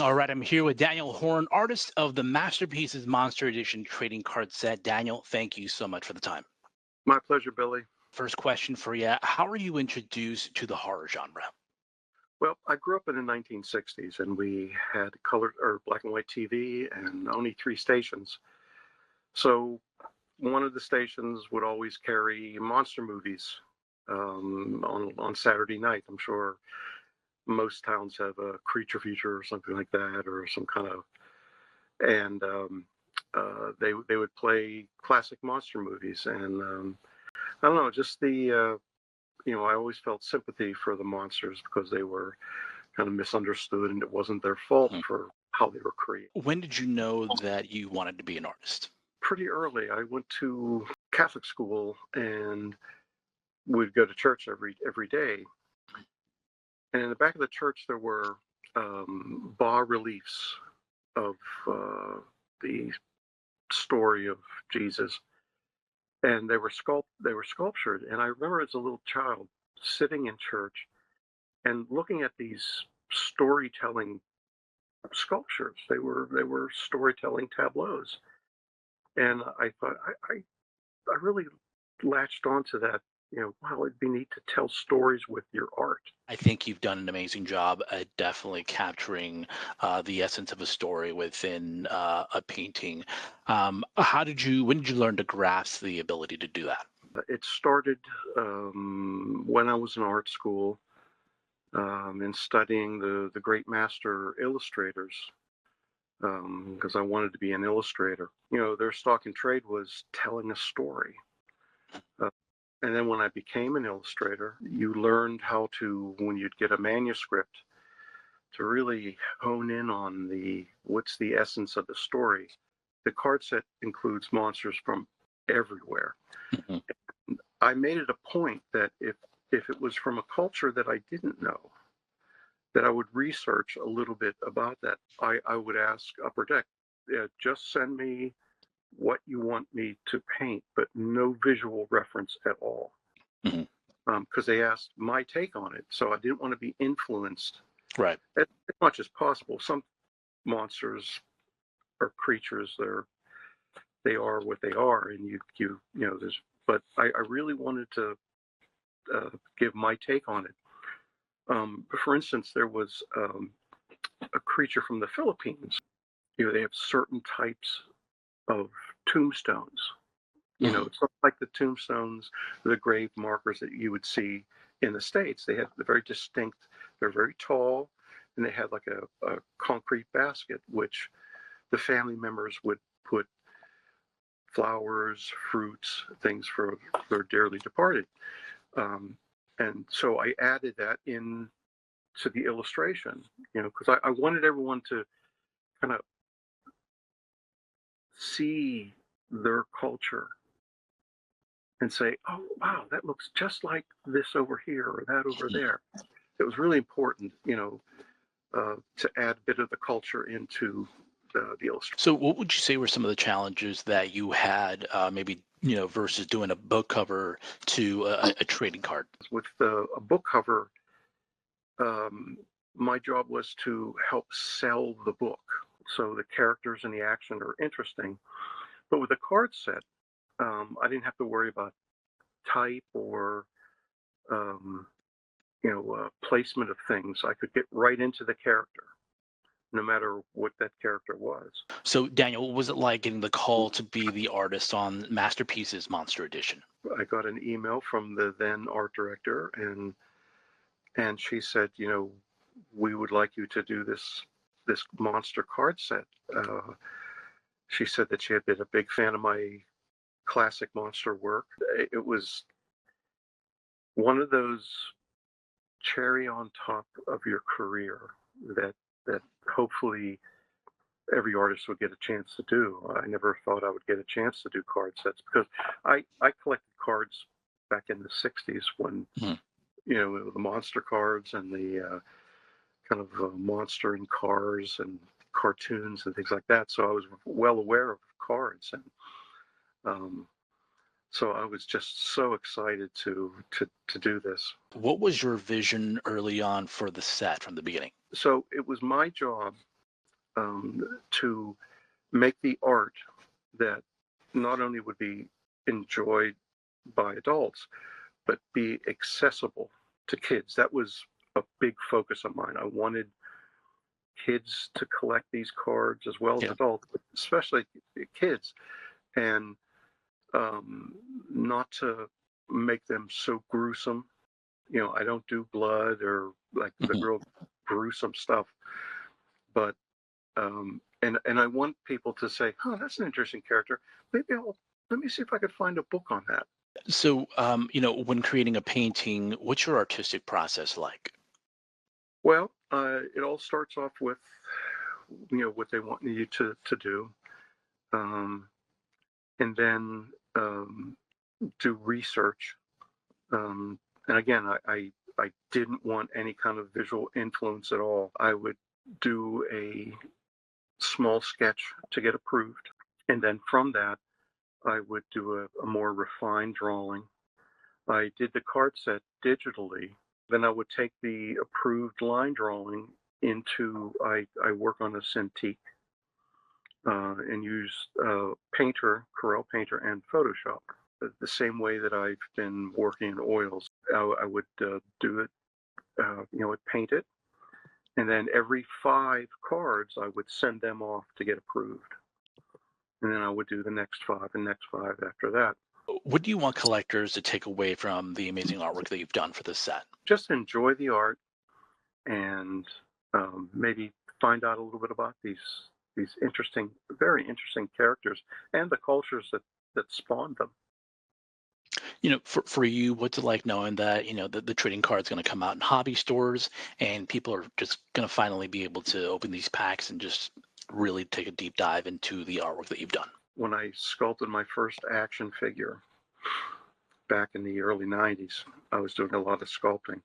All right, I'm here with Daniel Horne, artist of the Masterpieces Monster Edition trading card set. Daniel, thank you so much for the time. My pleasure, Billy. First question for you. How are you introduced to the horror genre? Well, I grew up in the 1960s and we had color or black and white TV and only three stations. So one of the stations would always carry monster movies on Saturday night. I'm sure most towns have a creature feature or something like that, or some kind of, and they would play classic monster movies. And I don't know, just I always felt sympathy for the monsters because they were kind of misunderstood and it wasn't their fault Mhm. for how they were created. When did you know that you wanted to be an artist? Pretty early, I went to Catholic school and would go to church every day. And in the back of the church, there were bas reliefs of the story of Jesus, and they were sculptured. And I remember as a little child sitting in church and looking at these storytelling sculptures. They were storytelling tableaus, and I thought I really latched onto that. Wow, it'd be neat to tell stories with your art. I think you've done an amazing job at definitely capturing the essence of a story within a painting. When did you learn to grasp the ability to do that? It started when I was in art school and studying the great master illustrators because I wanted to be an illustrator. Their stock in trade was telling a story. Uh, and then when I became an illustrator, you learned how to, when you'd get a manuscript, to really hone in on what's the essence of the story. The card set includes monsters from everywhere. Mhm. I made it a point that if it was from a culture that I didn't know, that I would research a little bit about that. I would ask Upper Deck, just send me what you want me to paint, but no visual reference at all. Mhm. Because they asked my take on it. So I didn't want to be influenced Right. as much as possible. Some monsters or creatures, they are what they are, and there's. But I really wanted to give my take on it. For instance, there was a creature from the Philippines. They have certain types of tombstones. Mhm. It's not like the tombstones, the grave markers that you would see in the States. They have the very distinct, they're very tall, and they had like a concrete basket, which the family members would put flowers, fruits, things for their dearly departed. Um, and so I added that in to the illustration, because I wanted everyone to kind of see their culture and say, "Oh, wow, that looks just like this over here or that over Mhm. there." It was really important, to add a bit of the culture into the illustration. So, what would you say were some of the challenges that you had, maybe versus doing a book cover to a trading card? With a book cover, um, my job was to help sell the book. So the characters and the action are interesting. But with a card set, I didn't have to worry about type or um, placement of things. I could get right into the character, no matter what that character was. So, Daniel, what was it like getting the call to be the artist on Masterpieces Monster Edition? I got an email from the then art director, and she said, we would like you to do this monster card set. She said that she had been a big fan of my classic monster work. It was one of those cherry on top of your career that hopefully every artist would get a chance to do. I never thought I would get a chance to do card sets because I collected cards back in the 60s when, Mhm. the monster cards and the kind of monster in cars and cartoons and things like that. So I was well aware of cards. And um, so I was just so excited to do this. What was your vision early on for the set from the beginning? So it was my job to make the art that not only would be enjoyed by adults, but be accessible to kids. That was a big focus of mine. I wanted kids to collect these cards as well as Yeah. adults, but especially kids, and not to make them so gruesome. I don't do blood or like the Mhm. real gruesome stuff, but and I want people to say, "Oh, that's an interesting character. Maybe I'll let me see if I could find a book on that." So, when creating a painting, what's your artistic process like? Well, it all starts off with what they want you to do, um, and then do research. And again, I didn't want any kind of visual influence at all. I would do a small sketch to get approved, and then from that, I would do a more refined drawing. I did the card set digitally. Then I would take the approved line drawing into, I work on a Cintiq and use Painter, Corel Painter, and Photoshop. The same way that I've been working in oils, I would do it, paint it, and then every 5 cards I would send them off to get approved, and then I would do the next 5 and next 5 after that. What do you want collectors to take away from the amazing artwork that you've done for this set? Just enjoy the art and maybe find out a little bit about these interesting, very interesting characters and the cultures that spawned them. For you, what's it like knowing that, the trading card's going to come out in hobby stores and people are just going to finally be able to open these packs and just really take a deep dive into the artwork that you've done? When I sculpted my first action figure back in the early 90s, I was doing a lot of sculpting.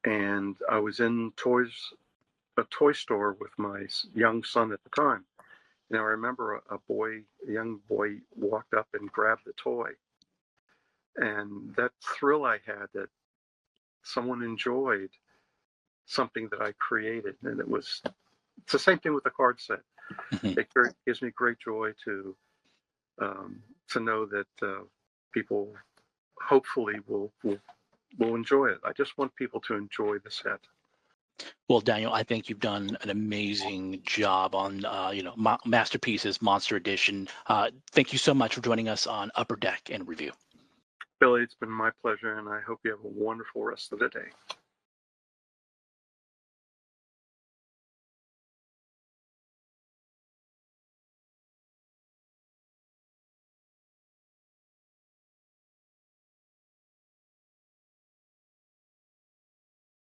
And I was in a toy store with my young son at the time. And I remember a young boy walked up and grabbed the toy. And that thrill I had that someone enjoyed something that I created. And it's the same thing with the card set. Mhm. It gives me great joy to know that people hopefully will enjoy it. I just want people to enjoy the set. Well, Daniel, I think you've done an amazing job on, Masterpieces Monster Edition. Thank you so much for joining us on Upper Deck and Review. Billy, it's been my pleasure, and I hope you have a wonderful rest of the day.